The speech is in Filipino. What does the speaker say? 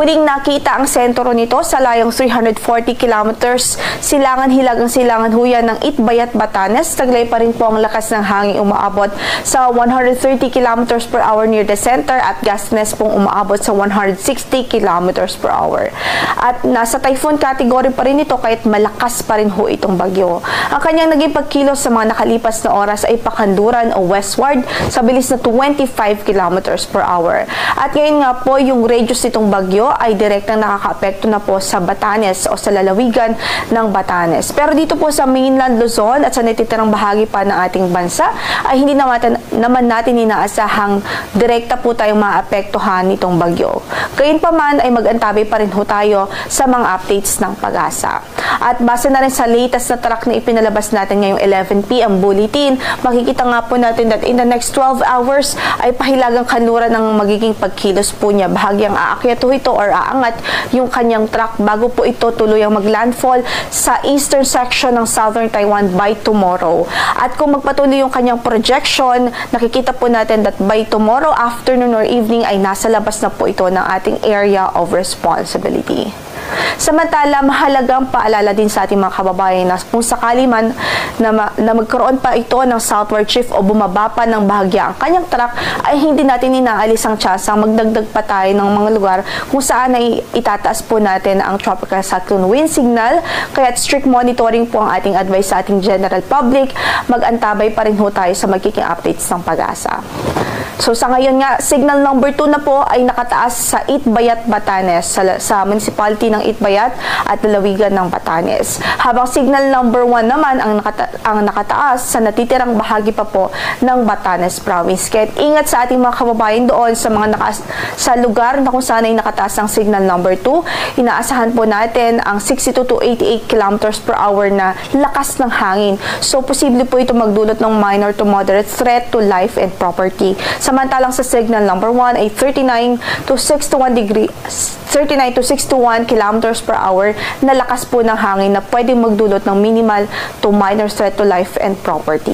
Huling nakita ang sentro nito sa layong 340 kilometers silangan hilagang silangan huyan ng Itbayat, Batanes. Taglay pa rin po ang lakas ng hangin umaabot sa 130 kilometers per hour near the center at gustness pong umaabot sa 160 kilometers per hour. At nasa typhoon category pa rin ito kahit malakas pa rin ho itong bagyo. Ang kanyang naging pagkilos sa mga nakalipas na oras ay pakanduran o westward sa bilis na 25 kilometers per hour. At ngayon nga po yung radius nitong bagyo ay direktang nakakaapekto na po sa Batanes o sa lalawigan ng Batanes. Pero dito po sa mainland Luzon at sa natitirang bahagi pa ng ating bansa ay hindi naman natin inaasahang direkta po tayong maapektuhan nitong bagyo. Gayunpaman ay mag-antabay pa rin ho tayo sa mga updates ng Pag-asa. At base na rin sa latest na track na ipinalabas natin ngayong 11 p.m. bulletin, makikita nga po natin that in the next 12 hours ay pahilagang kanluran ng magiging pagkilos po niya. Bahagyang aakyat ito or aangat yung kanyang track bago po ito tuluyang maglandfall sa eastern section ng southern Taiwan by tomorrow. At kung magpatuloy yung kanyang projection, nakikita po natin that by tomorrow afternoon or evening ay nasa labas na po ito ng ating area of responsibility. Samantala, mahalagang paalala din sa ating mga kababayan na kung sakali man na magkaroon pa ito ng southward shift o bumaba pa ng bahagya ang kanyang track, ay hindi natin inaalis ang tsansang magdagdag pa tayo ng mga lugar kung saan ay itataas po natin ang tropical cyclone wind signal. Kaya strict monitoring po ang ating advice sa ating general public. Mag-antabay pa rin ho tayo sa magiging updates ng Pag-asa. So sa ngayon nga, signal number 2 na po ay nakataas sa Itbayat, Batanes, sa municipality ng Itbayat at lalawigan ng Batanes. Habang signal number 1 naman ang nakataas sa natitirang bahagi pa po ng Batanes Province. Kaya ingat sa ating mga kababayan doon sa lugar na kung saan ay nakataas ang signal number 2. Inaasahan po natin ang 62 to 88 kilometers per hour na lakas ng hangin. So posible po ito magdulot ng minor to moderate threat to life and property. Samantalang sa signal number 1 ay 39 to 61 kilometers per hour na lakas po ng hangin na pwedeng magdulot ng minimal to minor threat to life and property.